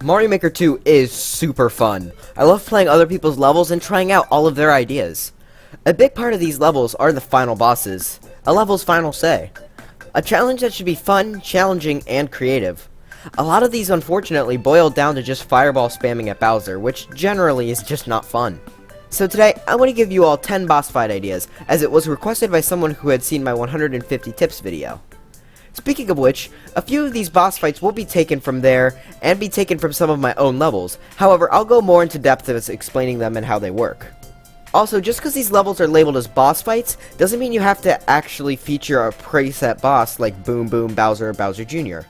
Mario Maker 2 is super fun. I love playing other people's levels and trying out all of their ideas. A big part of these levels are the final bosses, a level's final say. A challenge that should be fun, challenging, and creative. A lot of these unfortunately boil down to just fireball spamming at Bowser, which generally is just not fun. So today, I want to give you all 10 boss fight ideas, as it was requested by someone who had seen my 150 tips video. Speaking of which, a few of these boss fights will be taken from there, and be taken from some of my own levels. However, I'll go more into depth as explaining them and how they work. Also, just because these levels are labeled as boss fights, doesn't mean you have to actually feature a preset boss like Boom Boom, Bowser, or Bowser Jr.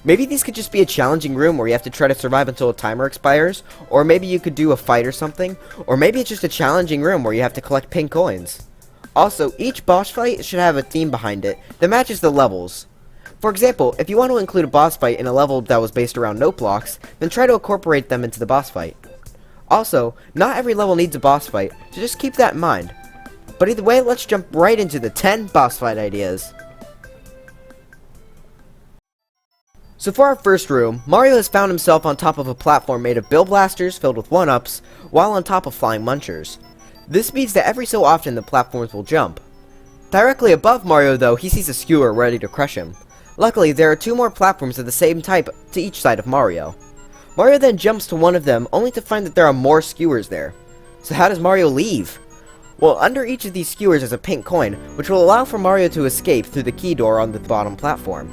Maybe these could just be a challenging room where you have to try to survive until a timer expires, or maybe you could do a fight or something, or maybe it's just a challenging room where you have to collect pink coins. Also, each boss fight should have a theme behind it that matches the levels. For example, if you want to include a boss fight in a level that was based around note blocks, then try to incorporate them into the boss fight. Also, not every level needs a boss fight, so just keep that in mind. But either way, let's jump right into the 10 boss fight ideas. So for our first room, Mario has found himself on top of a platform made of bill blasters filled with 1-ups, while on top of flying munchers. This means that every so often the platforms will jump. Directly above Mario though, he sees a skewer ready to crush him. Luckily, there are 2 more platforms of the same type to each side of Mario. Mario then jumps to one of them, only to find that there are more skewers there. So how does Mario leave? Well, under each of these skewers is a pink coin, which will allow for Mario to escape through the key door on the bottom platform.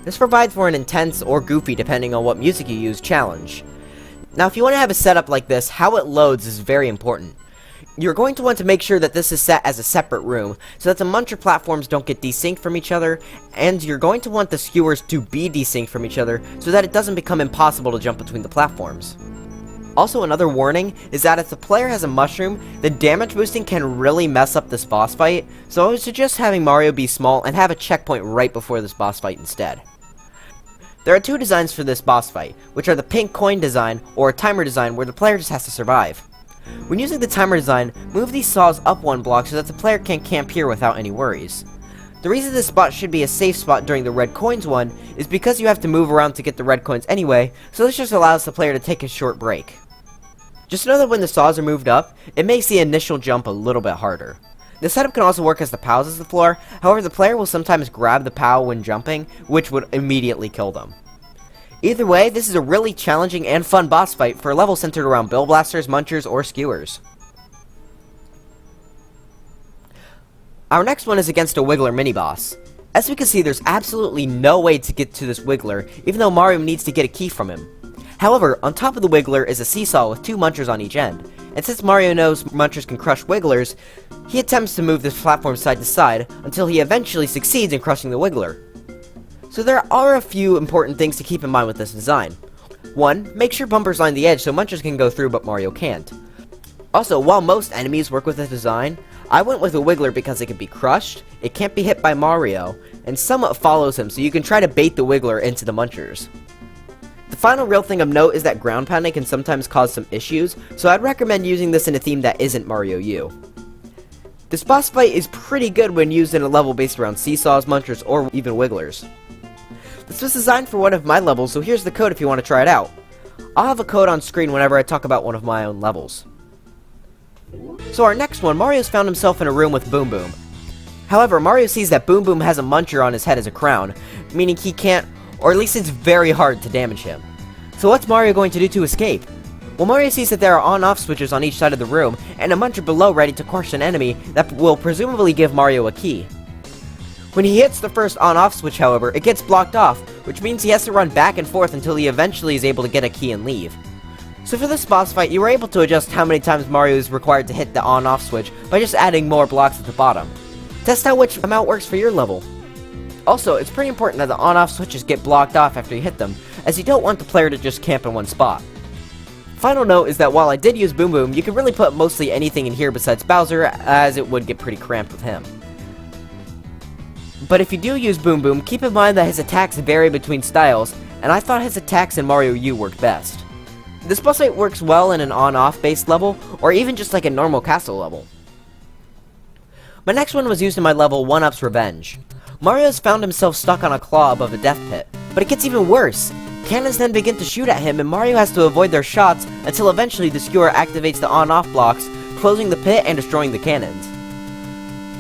This provides for an intense or goofy, depending on what music you use, challenge. Now, if you want to have a setup like this, how it loads is very important. You're going to want to make sure that this is set as a separate room, so that the muncher platforms don't get desynced from each other, and you're going to want the skewers to be desynced from each other, so that it doesn't become impossible to jump between the platforms. Also, another warning is that if the player has a mushroom, the damage boosting can really mess up this boss fight, so I would suggest having Mario be small and have a checkpoint right before this boss fight instead. There are 2 designs for this boss fight, which are the pink coin design or a timer design where the player just has to survive. When using the timer design, move these saws up 1 block so that the player can camp here without any worries. The reason this spot should be a safe spot during the red coins one is because you have to move around to get the red coins anyway, so this just allows the player to take a short break. Just know that when the saws are moved up, it makes the initial jump a little bit harder. The setup can also work as the POWs as the floor, however the player will sometimes grab the POW when jumping, which would immediately kill them. Either way, this is a really challenging and fun boss fight for a level centered around bill blasters, munchers, or skewers. Our next one is against a Wiggler mini-boss. As we can see, there's absolutely no way to get to this Wiggler, even though Mario needs to get a key from him. However, on top of the Wiggler is a seesaw with 2 munchers on each end, and since Mario knows munchers can crush Wigglers, he attempts to move this platform side to side until he eventually succeeds in crushing the Wiggler. So there are a few important things to keep in mind with this design. 1. Make sure bumpers line the edge so munchers can go through but Mario can't. Also, while most enemies work with this design, I went with a Wiggler because it can be crushed, it can't be hit by Mario, and somewhat follows him so you can try to bait the Wiggler into the munchers. The final real thing of note is that ground pounding can sometimes cause some issues, so I'd recommend using this in a theme that isn't Mario U. This boss fight is pretty good when used in a level based around seesaws, munchers, or even Wigglers. This was designed for one of my levels, so here's the code if you want to try it out. I'll have a code on screen whenever I talk about one of my own levels. So our next one, Mario's found himself in a room with Boom Boom. However, Mario sees that Boom Boom has a muncher on his head as a crown, meaning he can't, or at least it's very hard to damage him. So what's Mario going to do to escape? Well, Mario sees that there are on-off switches on each side of the room, and a muncher below ready to crush an enemy that will presumably give Mario a key. When he hits the first on-off switch, however, it gets blocked off, which means he has to run back and forth until he eventually is able to get a key and leave. So for this boss fight, you were able to adjust how many times Mario is required to hit the on-off switch by just adding more blocks at the bottom. Test out which amount works for your level. Also, it's pretty important that the on-off switches get blocked off after you hit them, as you don't want the player to just camp in one spot. Final note is that while I did use Boom Boom, you can really put mostly anything in here besides Bowser, as it would get pretty cramped with him. But if you do use Boom Boom, keep in mind that his attacks vary between styles, and I thought his attacks in Mario U worked best. This boss fight works well in an on-off based level, or even just like a normal castle level. My next one was used in my level 1-Up's Revenge. Mario's found himself stuck on a claw above a death pit, but it gets even worse. cannons then begin to shoot at him, and Mario has to avoid their shots until eventually the skewer activates the on-off blocks, closing the pit and destroying the cannons.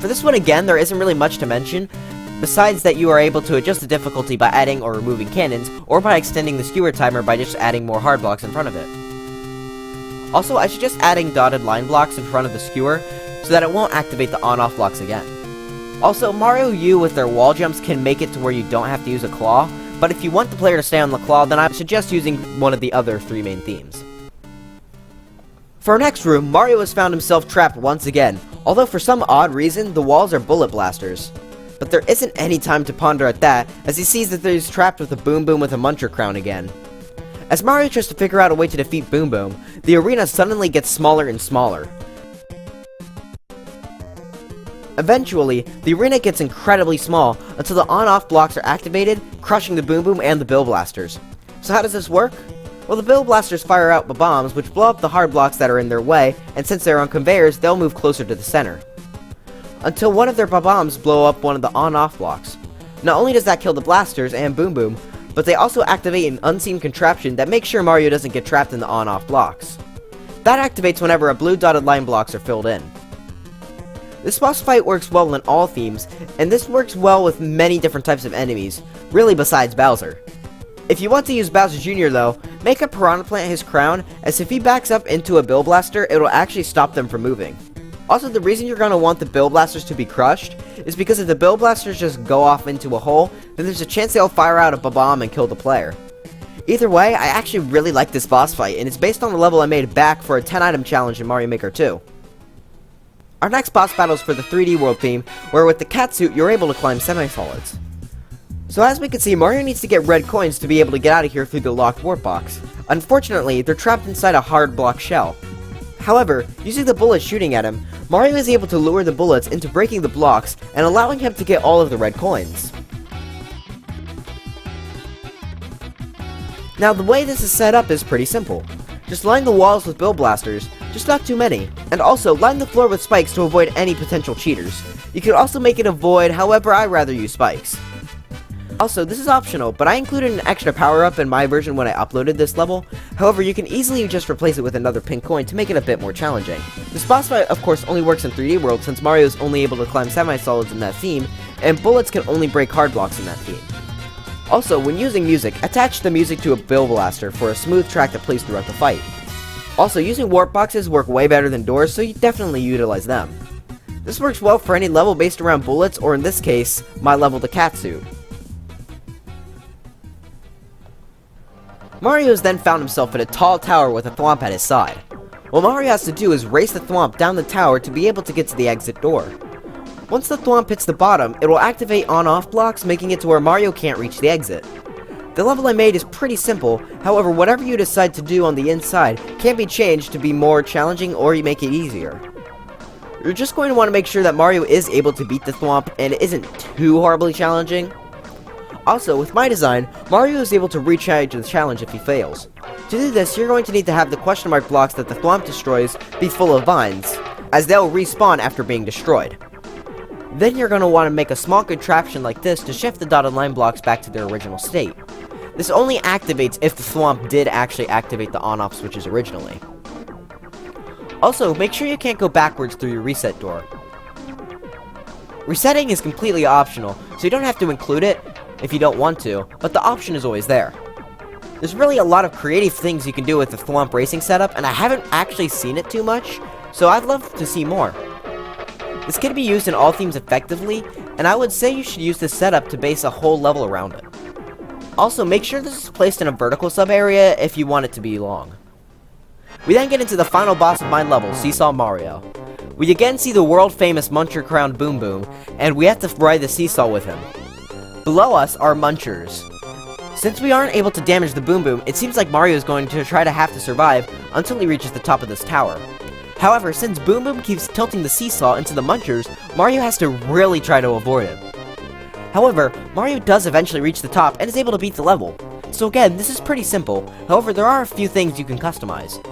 For this one again, there isn't really much to mention, besides that you are able to adjust the difficulty by adding or removing cannons, or by extending the skewer timer by just adding more hard blocks in front of it. Also, I suggest adding dotted line blocks in front of the skewer, so that it won't activate the on-off blocks again. Also, Mario U with their wall jumps can make it to where you don't have to use a claw, but if you want the player to stay on the claw, then I suggest using one of the other 3 main themes. For our next room, Mario has found himself trapped once again, although for some odd reason, the walls are bullet blasters. But there isn't any time to ponder at that, as he sees that he's trapped with a Boom Boom with a Muncher crown again. As Mario tries to figure out a way to defeat Boom Boom, the arena suddenly gets smaller and smaller. Eventually, the arena gets incredibly small until the on-off blocks are activated, crushing the Boom Boom and the Bill Blasters. So how does this work? Well, the Bill Blasters fire out bombs which blow up the hard blocks that are in their way, and since they're on conveyors, they'll move closer to the center. Until one of their bombs blow up one of the on-off blocks. Not only does that kill the blasters and Boom Boom, but they also activate an unseen contraption that makes sure Mario doesn't get trapped in the on-off blocks. That activates whenever a blue dotted line blocks are filled in. This boss fight works well in all themes, and this works well with many different types of enemies, really besides Bowser. If you want to use Bowser Jr. though, make a Piranha Plant his crown, as if he backs up into a Bill Blaster, it will actually stop them from moving. Also, the reason you're going to want the Bill Blasters to be crushed is because if the Bill Blasters just go off into a hole, then there's a chance they'll fire out a bomb and kill the player. Either way, I actually really like this boss fight, and it's based on the level I made back for a 10-item challenge in Mario Maker 2. Our next boss battle is for the 3D world theme, where with the cat suit you're able to climb semi-solids. So as we can see, Mario needs to get red coins to be able to get out of here through the locked warp box. Unfortunately, they're trapped inside a hard block shell. However, using the bullets shooting at him, Mario is able to lure the bullets into breaking the blocks and allowing him to get all of the red coins. Now the way this is set up is pretty simple. Just line the walls with Bill Blasters, just not too many, and also line the floor with spikes to avoid any potential cheaters. You could also make it a void, however I rather use spikes. Also, this is optional, but I included an extra power-up in my version when I uploaded this level. However, you can easily just replace it with another pink coin to make it a bit more challenging. This boss fight, of course, only works in 3D World since Mario is only able to climb semi-solids in that theme, and bullets can only break hard blocks in that theme. Also, when using music, attach the music to a Bill Blaster for a smooth track that plays throughout the fight. Also, using warp boxes work way better than doors, so you definitely utilize them. This works well for any level based around bullets, or in this case, my level the cat suit. Mario has then found himself in a tall tower with a thwomp at his side. What Mario has to do is race the thwomp down the tower to be able to get to the exit door. Once the thwomp hits the bottom, it will activate on-off blocks, making it to where Mario can't reach the exit. The level I made is pretty simple, however whatever you decide to do on the inside can be changed to be more challenging or you make it easier. You're just going to want to make sure that Mario is able to beat the thwomp and it isn't too horribly challenging. Also, with my design, Mario is able to recharge the challenge if he fails. To do this, you're going to need to have the question mark blocks that the thwomp destroys be full of vines, as they'll respawn after being destroyed. Then you're going to want to make a small contraption like this to shift the dotted line blocks back to their original state. This only activates if the thwomp did actually activate the on-off switches originally. Also, make sure you can't go backwards through your reset door. Resetting is completely optional, so you don't have to include it if you don't want to, but the option is always there. There's really a lot of creative things you can do with the thwomp racing setup, and I haven't actually seen it too much, so I'd love to see more. This can be used in all themes effectively, and I would say you should use this setup to base a whole level around it. Also, make sure this is placed in a vertical sub-area if you want it to be long. We then get into the final boss of my level, Seesaw Mario. We again see the world-famous Muncher crowned Boom Boom, and we have to ride the seesaw with him. Below us are Munchers. Since we aren't able to damage the Boom Boom, it seems like Mario is going to try to have to survive until he reaches the top of this tower. However, since Boom Boom keeps tilting the seesaw into the Munchers, Mario has to really try to avoid it. However, Mario does eventually reach the top and is able to beat the level. So again, this is pretty simple, however there are a few things you can customize.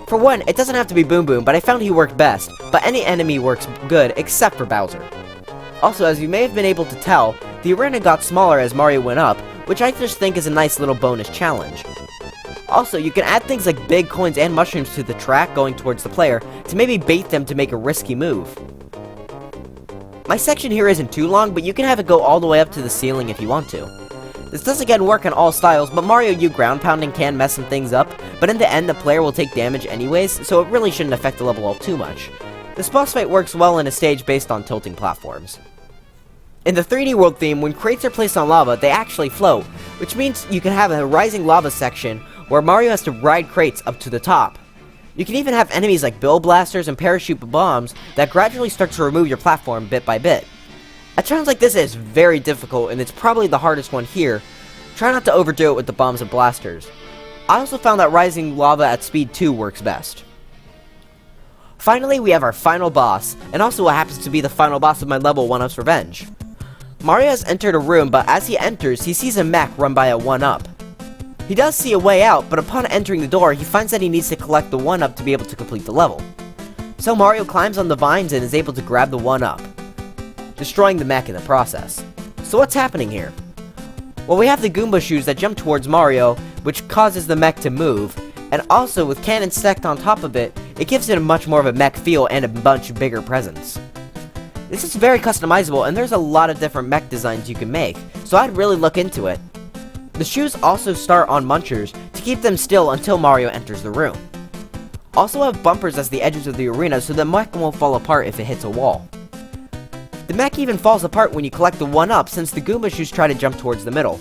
For one, it doesn't have to be Boom Boom, but I found he worked best, but any enemy works good except for Bowser. Also, as you may have been able to tell, the arena got smaller as Mario went up, which I just think is a nice little bonus challenge. Also, you can add things like big coins and mushrooms to the track going towards the player to maybe bait them to make a risky move. My section here isn't too long, but you can have it go all the way up to the ceiling if you want to. This does again work on all styles, but Mario U ground pounding can mess some things up, but in the end the player will take damage anyways, so it really shouldn't affect the level all too much. This boss fight works well in a stage based on tilting platforms. In the 3D world theme, when crates are placed on lava, they actually float, which means you can have a rising lava section where Mario has to ride crates up to the top. You can even have enemies like bill blasters and parachute bombs that gradually start to remove your platform bit by bit. At times like this is very difficult, and it's probably the hardest one here. Try not to overdo it with the bombs and blasters. I also found that rising lava at speed 2 works best. Finally, we have our final boss, and also what happens to be the final boss of my level 1-Up's Revenge. Mario has entered a room, but as he enters, he sees a mech run by a 1-Up. He does see a way out, but upon entering the door, he finds that he needs to collect the 1-Up to be able to complete the level. So Mario climbs on the vines and is able to grab the 1-Up, destroying the mech in the process. So what's happening here? Well, we have the Goomba shoes that jump towards Mario, which causes the mech to move, and also with cannons stacked on top of it, it gives it a much more of a mech feel and a much bigger presence. This is very customizable, and there's a lot of different mech designs you can make, so I'd really look into it. The shoes also start on munchers to keep them still until Mario enters the room. Also have bumpers as the edges of the arena so the mech won't fall apart if it hits a wall. The mech even falls apart when you collect the 1-Up since the Goomba shoes try to jump towards the middle.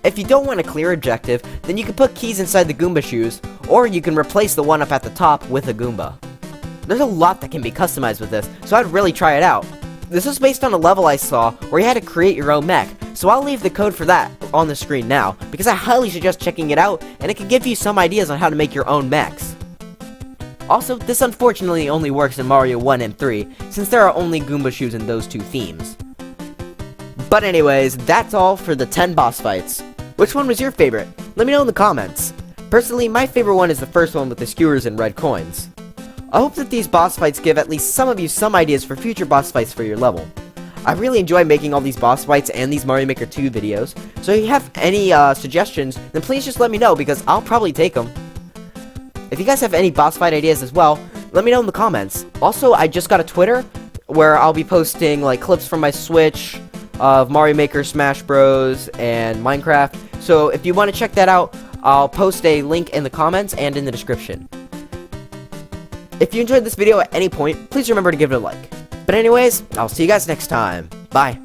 If you don't want a clear objective, then you can put keys inside the Goomba shoes, or you can replace the 1-Up at the top with a Goomba. There's a lot that can be customized with this, so I'd really try it out. This was based on a level I saw where you had to create your own mech, so I'll leave the code for that on the screen now, because I highly suggest checking it out, and it can give you some ideas on how to make your own mechs. Also, this unfortunately only works in Mario 1 and 3, since there are only Goomba shoes in those two themes. But anyways, that's all for the 10 boss fights. Which one was your favorite? Let me know in the comments. Personally, my favorite one is the first one with the skewers and red coins. I hope that these boss fights give at least some of you some ideas for future boss fights for your level. I really enjoy making all these boss fights and these Mario Maker 2 videos, so if you have any suggestions, then please just let me know because I'll probably take them. If you guys have any boss fight ideas as well, let me know in the comments. Also, I just got a Twitter where I'll be posting like clips from my Switch of Mario Maker, Smash Bros, and Minecraft. So if you want to check that out, I'll post a link in the comments and in the description. If you enjoyed this video at any point, please remember to give it a like. But anyways, I'll see you guys next time. Bye.